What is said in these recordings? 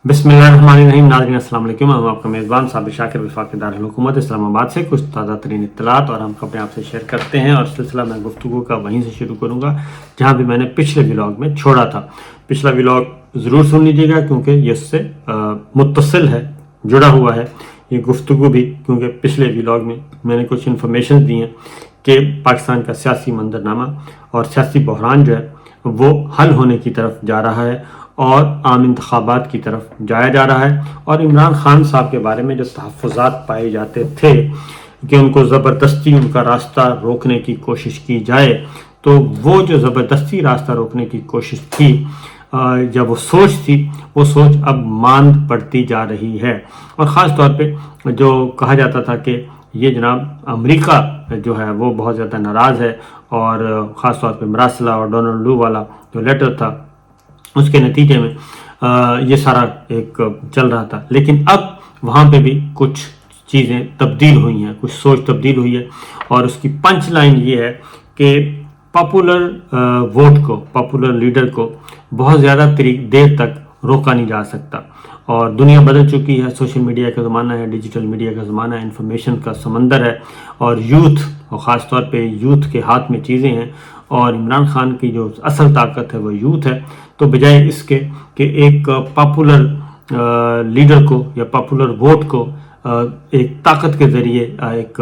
बिस्मिल्लाहिर्रहमानिर्रहीम। नाज़रीन अस्सलाम वालेकुम। मैं आपका मेज़बान साबिर शाकिर वफाक़ दारुल हुकूमत इस्लामाबाद से कुछ ताज़ा तरीन इत्तलात और हम खबरें आपसे शेयर करते हैं और सिलसिला मैं गुफ्तगू का वहीं से शुरू करूँगा जहाँ भी मैंने पिछले व्लॉग में छोड़ा था। पिछला व्लॉग ज़रूर सुन लीजिएगा क्योंकि ये उससे मुत्तसिल है, जुड़ा हुआ है ये गुफ्तगू भी, क्योंकि पिछले व्लॉग में मैंने कुछ इन्फॉर्मेशन दी हैं कि पाकिस्तान का सियासी मंजरनामा और सियासी बहरान जो है वो हल होने की तरफ जा रहा है और आम इंतखाबात की तरफ जाया जा रहा है। और इमरान खान साहब के बारे में जो तहफ़्फ़ुज़ात पाए जाते थे कि उनको ज़बरदस्ती उनका रास्ता रोकने की कोशिश की जाए, तो वो जो ज़बरदस्ती रास्ता रोकने की कोशिश थी जब वो सोच थी, वो सोच अब मांद पड़ती जा रही है। और ख़ास तौर पे जो कहा जाता था कि ये जनाब अमेरिका जो है वो बहुत ज़्यादा नाराज़ है और ख़ास तौर पे मरासला और डोनाल्ड लू वाला जो लेटर था उसके नतीजे में ये सारा एक चल रहा था। लेकिन अब वहाँ पे भी कुछ चीज़ें तब्दील हुई हैं, कुछ सोच तब्दील हुई है और उसकी पंच लाइन ये है कि पॉपुलर वोट को, पॉपुलर लीडर को बहुत ज़्यादा देर तक रोका नहीं जा सकता। और दुनिया बदल चुकी है, सोशल मीडिया का ज़माना है, डिजिटल मीडिया का ज़माना है, इन्फॉर्मेशन का समंदर है और यूथ, और ख़ास तौर पे यूथ के हाथ में चीज़ें हैं और इमरान खान की जो असल ताकत है वो यूथ है। तो बजाय इसके कि एक पॉपुलर लीडर को या पॉपुलर वोट को एक ताकत के ज़रिए एक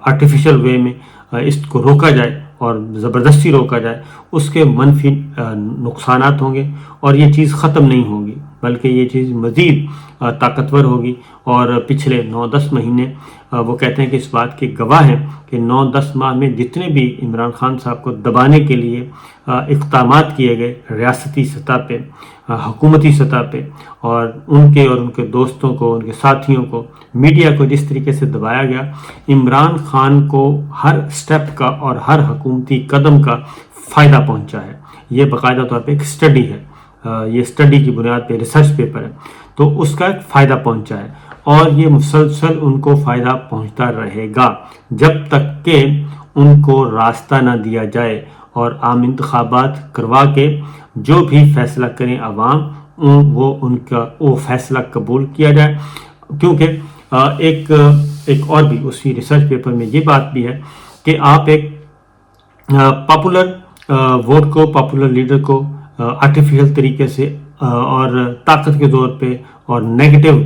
आर्टिफिशियल वे में इसको रोका जाए और ज़बरदस्ती रोका जाए, उसके मनफी नुकसानात होंगे और ये चीज़ ख़त्म नहीं होगी, बल्कि ये चीज़ मज़ीद ताकतवर होगी। और पिछले 9-10 महीने वो कहते हैं कि इस बात के गवाह हैं कि 9-10 माह में जितने भी इमरान खान साहब को दबाने के लिए इक़दामात किए गए रियासती सतह पे, हुकूमती सतह पे, और उनके दोस्तों को, उनके साथियों को, मीडिया को जिस तरीके से दबाया गया, इमरान खान को हर स्टेप का और हर हुकूमती कदम का फ़ायदा पहुंचा है। ये बाकायदा तौर पे एक स्टडी है, ये स्टडी की बुनियाद पे रिसर्च पेपर है, तो उसका एक फ़ायदा पहुंचा है और ये मुसलसल उनको फ़ायदा पहुंचता रहेगा जब तक कि उनको रास्ता ना दिया जाए और आम इंतखाबात करवा के जो भी फैसला करें अवाम, वो फैसला कबूल किया जाए। क्योंकि एक और भी उसी रिसर्च पेपर में ये बात भी है कि आप एक पॉपुलर वोट को, पॉपुलर लीडर को आर्टिफिशियल तरीके से और ताकत के ज़ोर पे और नेगेटिव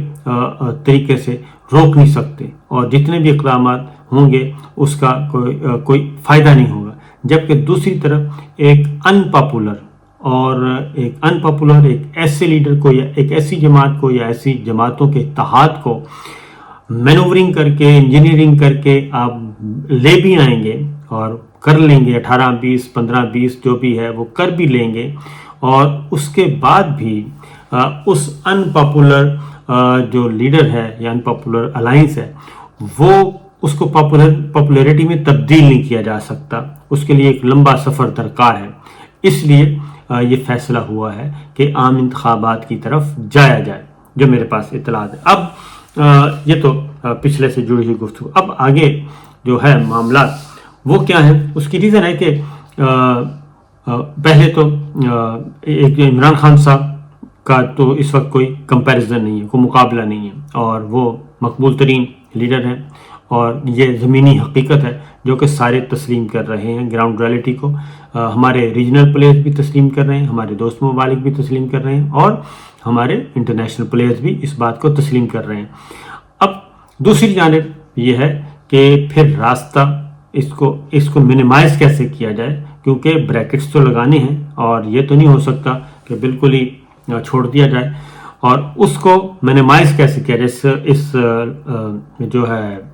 तरीके से रोक नहीं सकते और जितने भी इक़दाम होंगे उसका कोई फ़ायदा नहीं होगा। जबकि दूसरी तरफ एक अनपॉपुलर एक ऐसे लीडर को या एक ऐसी जमात को या ऐसी जमातों के इत्तेहाद को मैनूवरिंग करके, इंजीनियरिंग करके आप ले भी आएंगे और कर लेंगे, 18-20, 15-20 जो भी है वो कर भी लेंगे और उसके बाद भी उस अनपॉपुलर जो लीडर है या अनपॉपुलर अलायंस है वो उसको पॉपुलैरिटी में तब्दील नहीं किया जा सकता, उसके लिए एक लंबा सफ़र दरकार है। इसलिए ये फैसला हुआ है कि आम इंतखाबात की तरफ जाया जाए, जो मेरे पास इत्तलात है। अब ये तो पिछले से जुड़ी हुई गुफ्तगू। अब आगे जो है मामला वो क्या है, उसकी रीज़न है कि पहले तो एक इमरान खान साहब का तो इस वक्त कोई कंपैरिजन नहीं है, कोई मुकाबला नहीं है और वो मकबूल तरीन लीडर हैं और ये ज़मीनी हकीकत है जो कि सारे तस्लीम कर रहे हैं ग्राउंड रियलिटी को। हमारे रीजनल प्लेयर्स भी तस्लीम कर रहे हैं, हमारे दोस्त ममालिक भी तस्लीम कर रहे हैं और हमारे इंटरनेशनल प्लेयर्स भी इस बात को तस्लीम कर रहे हैं। अब दूसरी जानिब ये है कि फिर रास्ता इसको मिनिमाइज़ कैसे किया जाए, क्योंकि ब्रैकेट्स तो लगाने हैं और ये तो नहीं हो सकता कि बिल्कुल ही छोड़ दिया जाए। और उसको मिनिमाइज़ कैसे किया जाए इस जो है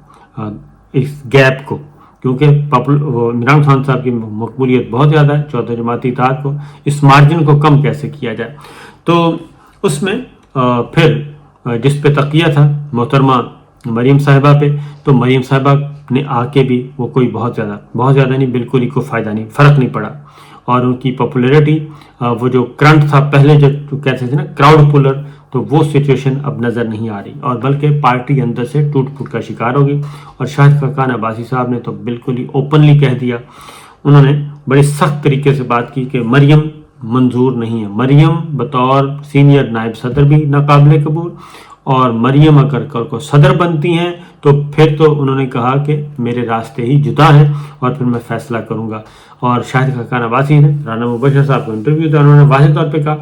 इस गैप को, क्योंकि इमरान खान साहब की मकबूलियत बहुत ज़्यादा है 14 जमाती इत्तेहाद को, इस मार्जिन को कम कैसे किया जाए। तो उसमें फिर जिस पे तकिया था मोहतरमा मरीम साहिबा पे, तो मरीम साहिबा ने आके भी वो कोई बहुत ज़्यादा नहीं, बिल्कुल ही कोई फ़ायदा नहीं, फ़र्क नहीं पड़ा और उनकी पॉपुलैरिटी वो जो करंट था पहले जो कहते थे ना क्राउड पुलर, तो वो सिचुएशन अब नज़र नहीं आ रही और बल्कि पार्टी अंदर से टूट फूट का शिकार होगी। और शाहिद खाकान अब्बासी साहब ने तो बिल्कुल ही ओपनली कह दिया, उन्होंने बड़े सख्त तरीके से बात की कि मरियम मंजूर नहीं है। मरियम बतौर सीनियर नायब सदर भी नाकाबिल कबूल, और मरियम अगर कल को सदर बनती हैं तो फिर तो उन्होंने कहा कि मेरे रास्ते ही जुदा हैं और फिर मैं फैसला करूंगा। और शाहिद खाकान अब्बासी ने राना मुबशर साहब को इंटरव्यू दिया, उन्होंने वाज़ेह तौर पे कहा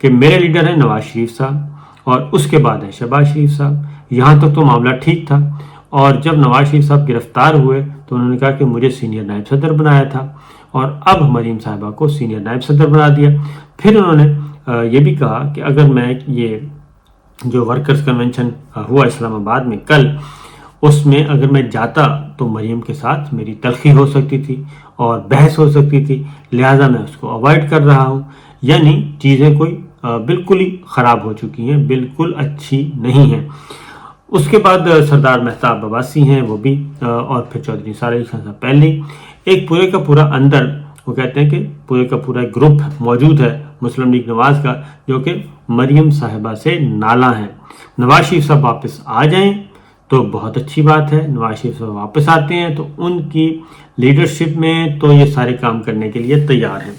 कि मेरे लीडर हैं नवाज शरीफ साहब और उसके बाद है शहबाज शरीफ साहब। यहाँ तक तो मामला ठीक था, और जब नवाज शरीफ साहब गिरफ्तार हुए तो उन्होंने कहा कि मुझे सीनियर नायब सदर बनाया था और अब मरीम साहिबा को सीनियर नायब सदर बना दिया। फिर उन्होंने ये भी कहा कि अगर मैं ये जो वर्कर्स कन्वेंशन हुआ इस्लामाबाद में कल, उसमें अगर मैं जाता तो मरीम के साथ मेरी तलखी हो सकती थी और बहस हो सकती थी, लिहाजा मैं उसको अवॉइड कर रहा हूँ। यानी चीज़ें कोई बिल्कुल ही ख़राब हो चुकी हैं, बिल्कुल अच्छी नहीं हैं। उसके बाद सरदार मेहताब अब्बासी हैं, वो भी, और फिर चौधरी निसार अली खान साहब पहले एक पूरे का पूरा अंदर वो कहते हैं कि पूरे का पूरा ग्रुप मौजूद है मुस्लिम लीग नवाज का, जो कि मरियम साहिबा से नाला है। नवाज शरीफ साहब वापस आ जाएं तो बहुत अच्छी बात है। नवाज शरीफ साहब वापस आते हैं तो उनकी लीडरशिप में तो ये सारे काम करने के लिए तैयार हैं,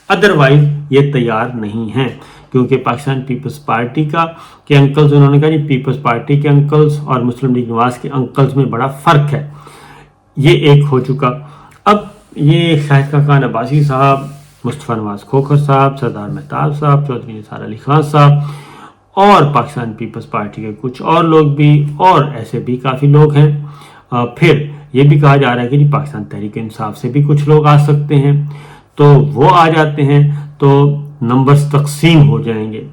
अदरवाइज ये तैयार नहीं हैं, क्योंकि पाकिस्तान पीपल्स पार्टी के अंकल्स, उन्होंने कहा जी पीपल्स पार्टी के अंकल्स और मुस्लिम लीग नवाज के अंकल्स में बड़ा फ़र्क है। ये एक हो चुका। अब ये शाहिद खाकान अब्बासी साहब, मुस्तफ़ा नवाज खोखर साहब, सरदार मेहताब साहब, चौधरी निसार अली खान साहब और पाकिस्तान पीपल्स पार्टी के कुछ और लोग भी, और ऐसे भी काफ़ी लोग हैं। फिर ये भी कहा जा रहा है कि जी पाकिस्तान तहरीक इंसाफ से भी कुछ लोग आ सकते हैं, तो वो आ जाते हैं तो नंबर्स तकसीम हो जाएंगे।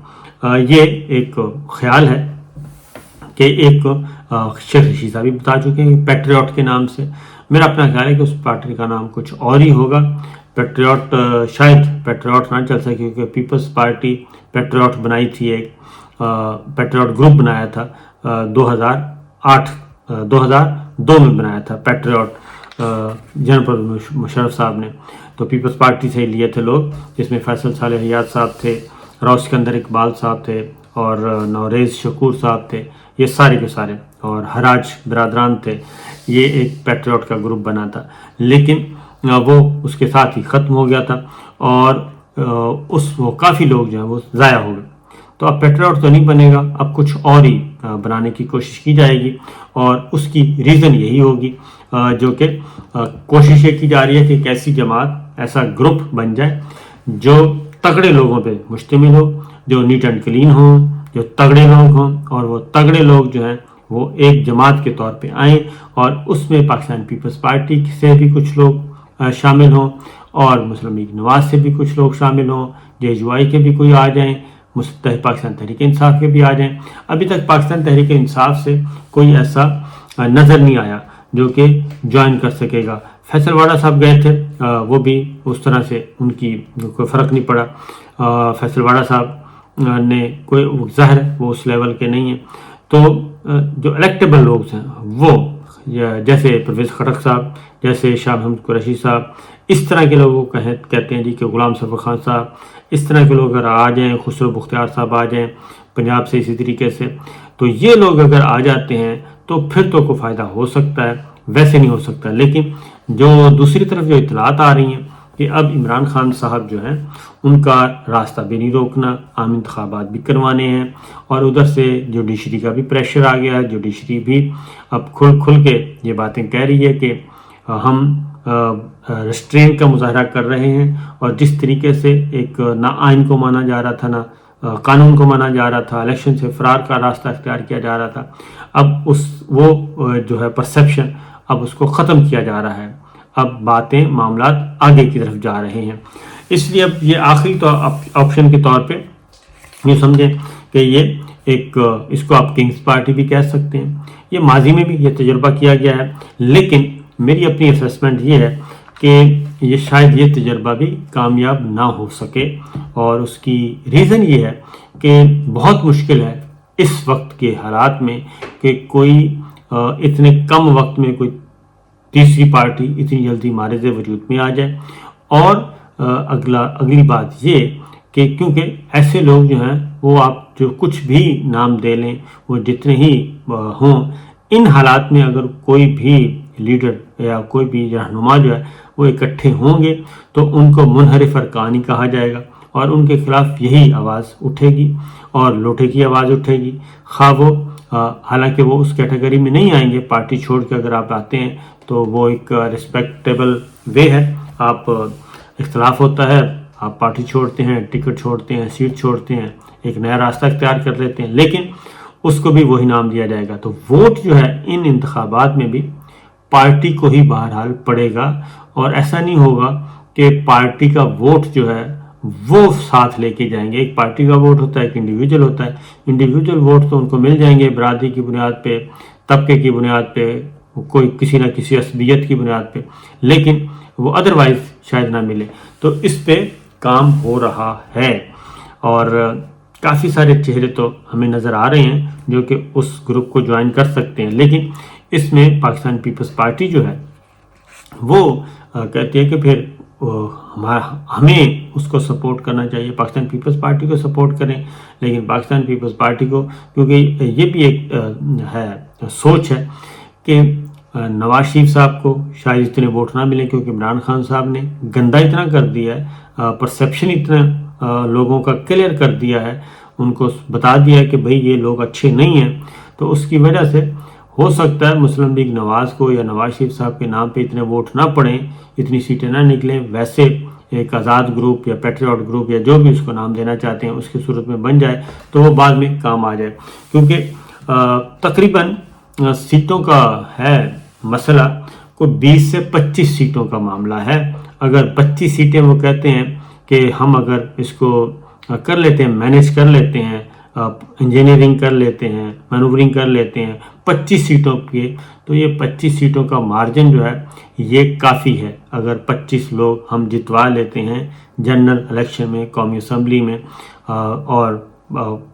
ये एक ख्याल है कि एक शेख रशीद साहब भी बता चुके हैं पैट्रियट के नाम से। मेरा अपना ख्याल है कि उस पार्टी का नाम कुछ और ही होगा। पैट्रियट शायद पैट्रियट ना चल सके, क्योंकि पीपल्स पार्टी पैट्रियट बनाई थी, एक पैट्रियट ग्रुप बनाया था 2002 में बनाया था पैट्रियट, जनरल परवेज मुशर्रफ साहब ने। तो पीपल्स पार्टी से लिए थे लोग, जिसमें फैसल सालेह हयात साहब थे, रौस सिकंदर इकबाल साहब थे और नौरेज़ शकूर साहब थे, ये सारे के सारे, और हराज बिरादरान थे। ये एक पैट्रियट का ग्रुप बना था, लेकिन वो उसके साथ ही ख़त्म हो गया था और वो काफ़ी लोग जो हैं वो ज़ाया हो गए। तो अब पैट्रियट तो नहीं बनेगा, अब कुछ और ही बनाने की कोशिश की जाएगी, और उसकी रीज़न यही होगी जो कि कोशिश ये की जा रही है कि एक ऐसी जमात, ऐसा ग्रुप बन जाए जो तगड़े लोगों पे मुश्तमिल हो, जो नीट एंड क्लीन हो, जो तगड़े लोग हों, और वो तगड़े लोग जो हैं वो एक जमात के तौर पे आएँ, और उसमें पाकिस्तान पीपल्स पार्टी से भी कुछ लोग शामिल हों और मुस्लिम लीग नवाज से भी कुछ लोग शामिल हों, JUI के भी कोई आ जाएं, पाकिस्तान तहरीक इंसाफ के भी आ जाएं। अभी तक पाकिस्तान तहरीक इंसाफ से कोई ऐसा नज़र नहीं आया जो कि ज्वाइन कर सकेगा। फैसल वाड़ा साहब गए थे, वो भी उस तरह से उनकी कोई फ़र्क नहीं पड़ा। फैसल वाड़ा साहब ने कोई ज़ाहिर वो उस लेवल के नहीं हैं। तो जो इलेक्टेबल लोग हैं वो जैसे परवेज़ खटक साहब, जैसे शाह महमूद कुरैशी साहब, इस तरह के लोगों को कहते हैं जी कि गुलाम सरवर खान साहब, इस तरह के लोग अगर आ जाएं, खुसरो बुख्तियार साहब आ जाएं पंजाब से इसी तरीके से, तो ये लोग अगर आ जाते हैं तो फिर तो कोई फ़ायदा हो सकता है, वैसे नहीं हो सकता। लेकिन जो दूसरी तरफ जो इतलात आ रही हैं कि अब इमरान खान साहब जो हैं उनका रास्ता भी नहीं रोकना, आम इंतखाबात भी करवाने हैं, और उधर से जुडिशरी का भी प्रेशर आ गया है। जुडिशरी भी अब खुल के ये बातें कह रही है कि हम रेस्ट्रेंट का मुजाहरा कर रहे हैं, और जिस तरीके से एक ना आइन को माना जा रहा था, ना कानून को माना जा रहा था, इलेक्शन से फरार का रास्ता इख्तियार किया जा रहा था, अब वो जो है परसेप्शन अब उसको ख़त्म किया जा रहा है। अब बातें मामलात आगे की तरफ जा रहे हैं। इसलिए अब ये आखिरी तो ऑप्शन के तौर पे ये समझें कि ये एक, इसको आप किंग्स पार्टी भी कह सकते हैं। ये माजी में भी ये तजुर्बा किया गया है, लेकिन मेरी अपनी असेसमेंट ये है कि ये शायद ये तजुर्बा भी कामयाब ना हो सके, और उसकी रीज़न ये है कि बहुत मुश्किल है इस वक्त के हालात में कि कोई इतने कम वक्त में कोई तीसरी पार्टी इतनी जल्दी मारिज़ वजूद में आ जाए। और अगली बात ये कि क्योंकि ऐसे लोग जो हैं वो आप जो कुछ भी नाम दे लें, वो जितने ही हों, इन हालात में अगर कोई भी लीडर या कोई भी रहनुमा जो है वो इकट्ठे होंगे तो उनको मुनहरिफ अरकानी कहा जाएगा, اور ان کے خلاف یہی آواز اٹھے گی اور لوٹے کی آواز اٹھے گی، خواہ وہ حالانکہ وہ اس کیٹیگری میں نہیں آئیں گے، پارٹی چھوڑ کے اگر آپ آتے ہیں تو وہ ایک رسپیکٹیبل وے ہے، آپ اختلاف ہوتا ہے، آپ پارٹی چھوڑتے ہیں، ٹکٹ چھوڑتے ہیں، سیٹ چھوڑتے ہیں، ایک نیا راستہ اختیار کر لیتے ہیں، لیکن اس کو بھی وہی نام دیا جائے گا۔ تو ووٹ جو ہے ان انتخابات میں بھی پارٹی کو ہی بہرحال پڑے گا، اور ایسا نہیں ہوگا کہ پارٹی کا ووٹ جو ہے وہ ساتھ لے کے جائیں گے۔ ایک پارٹی کا ووٹ ہوتا ہے، ایک انڈیویجول ہوتا ہے، انڈیویجول ووٹ تو ان کو مل جائیں گے برادری کی بنیاد پہ، طبقے کی بنیاد پہ، کوئی کسی نہ کسی عصبیت کی بنیاد پہ، لیکن وہ ادروائز شاید نہ ملے۔ تو اس پہ کام ہو رہا ہے، اور کافی سارے چہرے تو ہمیں نظر آ رہے ہیں جو کہ اس گروپ کو جوائن کر سکتے ہیں، لیکن اس میں پاکستان پیپلز پارٹی جو ہے وہ کہتی ہے کہ پھر ہمیں اس کو سپورٹ کرنا چاہیے، پاکستان پیپلز پارٹی کو سپورٹ کریں، لیکن پاکستان پیپلز پارٹی کو، کیونکہ یہ بھی ایک ہے سوچ ہے کہ نواز شریف صاحب کو شاید اتنے ووٹ نہ ملیں، کیونکہ عمران خان صاحب نے گندا اتنا کر دیا ہے، پرسیپشن اتنا لوگوں کا کلیئر کر دیا ہے، ان کو بتا دیا ہے کہ بھئی یہ لوگ اچھے نہیں ہیں، تو اس کی وجہ سے ہو سکتا ہے مسلم لیگ نواز کو یا نواز شریف صاحب کے نام پہ اتنے ووٹ نہ پڑیں، اتنی سیٹیں نہ نکلیں، ویسے ایک آزاد گروپ یا پیٹریوٹ گروپ یا جو بھی اس کو نام دینا چاہتے ہیں اس کی صورت میں بن جائے تو وہ بعد میں کام آ جائے، کیونکہ تقریباً سیٹوں کا ہے مسئلہ، کوئی 20 سے 25 سیٹوں کا معاملہ ہے۔ اگر 25 سیٹیں وہ کہتے ہیں کہ ہم اگر اس کو کر لیتے ہیں، مینیج کر لیتے ہیں، انجینئرنگ کر لیتے ہیں، مینوورنگ کر لیتے ہیں 25 سیٹوں کے، تو یہ 25 سیٹوں کا مارجن جو ہے یہ کافی ہے۔ اگر 25 لوگ ہم جتوا لیتے ہیں جنرل الیکشن میں، قومی اسمبلی میں، اور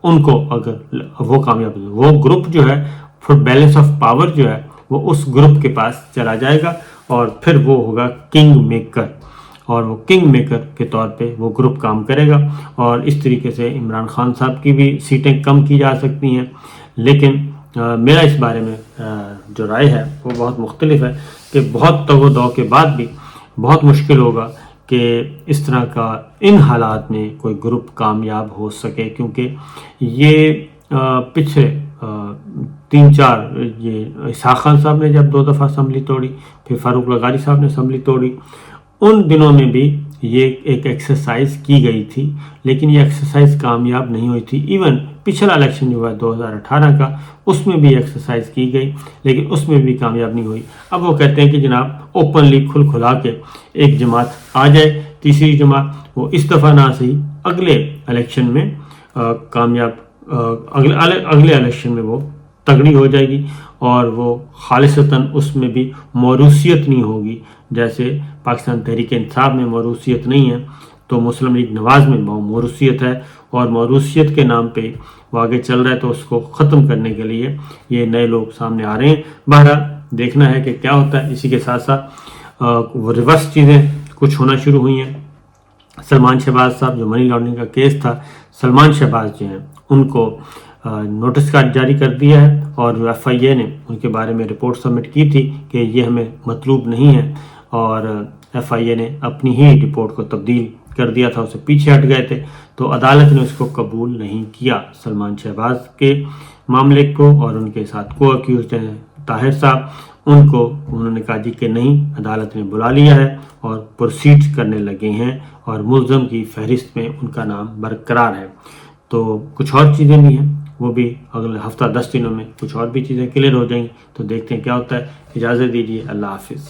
ان کو اگر وہ کامیاب، وہ گروپ جو ہے پھر بیلنس آف پاور جو ہے وہ اس گروپ کے پاس چلا جائے گا، اور پھر وہ ہوگا کنگ میکر، اور وہ کنگ میکر کے طور پہ وہ گروپ کام کرے گا، اور اس طریقے سے عمران خان صاحب کی بھی سیٹیں کم کی جا سکتی ہیں۔ لیکن میرا اس بارے میں جو رائے ہے وہ بہت مختلف ہے کہ بہت تگ و دو کے بعد بھی بہت مشکل ہوگا کہ اس طرح کا ان حالات میں کوئی گروپ کامیاب ہو سکے، کیونکہ یہ پچھلے 3-4 یہ اسحاق خان صاحب نے جب 2 دفعہ اسمبلی توڑی، پھر فاروق لغاری صاحب نے اسمبلی توڑی، ان دنوں میں بھی یہ ایک ایکسرسائز کی گئی تھی، لیکن یہ ایکسرسائز کامیاب نہیں ہوئی تھی۔ ایون پچھلا الیکشن جو ہے 2018 کا، اس میں بھی ایکسرسائز کی گئی لیکن اس میں بھی کامیاب نہیں ہوئی۔ اب وہ کہتے ہیں کہ جناب اوپنلی کھلا کے ایک جماعت آ جائے، تیسری جماعت، وہ اس دفعہ نہ صحیح اگلے الیکشن میں کامیاب، اگلے الیکشن میں وہ تگڑی ہو جائے گی، اور وہ خالصتاً اس میں بھی موروثیت نہیں ہوگی، جیسے پاکستان تحریک انصاف میں موروثیت نہیں ہے تو مسلم لیگ نواز میں موروثیت ہے، اور موروثیت کے نام پہ وہ آگے چل رہا ہے، تو اس کو ختم کرنے کے لیے یہ نئے لوگ سامنے آ رہے ہیں۔ بہرحال دیکھنا ہے کہ کیا ہوتا ہے۔ اسی کے ساتھ ساتھ وہ ریورس چیزیں کچھ ہونا شروع ہوئی ہیں۔ سلمان شہباز صاحب، جو منی لانڈرنگ کا کیس تھا، سلمان شہباز جو ہیں ان کو نوٹس کارڈ جاری کر دیا ہے، اور جو ایف آئی اے نے ان کے بارے میں رپورٹ سبمٹ کی تھی کہ یہ ہمیں مطلوب نہیں ہے، اور ایف آئی اے نے اپنی ہی رپورٹ کو تبدیل کر دیا تھا، اسے پیچھے ہٹ گئے تھے، تو عدالت نے اس کو قبول نہیں کیا سلمان شہباز کے معاملے کو، اور ان کے ساتھ کو اکیوزڈ ہیں طاہر صاحب، ان کو انہوں نے کہا جی کہ نہیں، عدالت نے بلا لیا ہے اور پروسیڈ کرنے لگے ہیں، اور ملزم کی فہرست میں ان کا نام برقرار ہے۔ تو کچھ اور چیزیں بھی ہیں، وہ بھی اگلے ہفتہ 10 دنوں میں کچھ اور بھی چیزیں کلیئر ہو جائیں گی، تو دیکھتے ہیں کیا ہوتا ہے۔ اجازت دیجیے، اللہ حافظ۔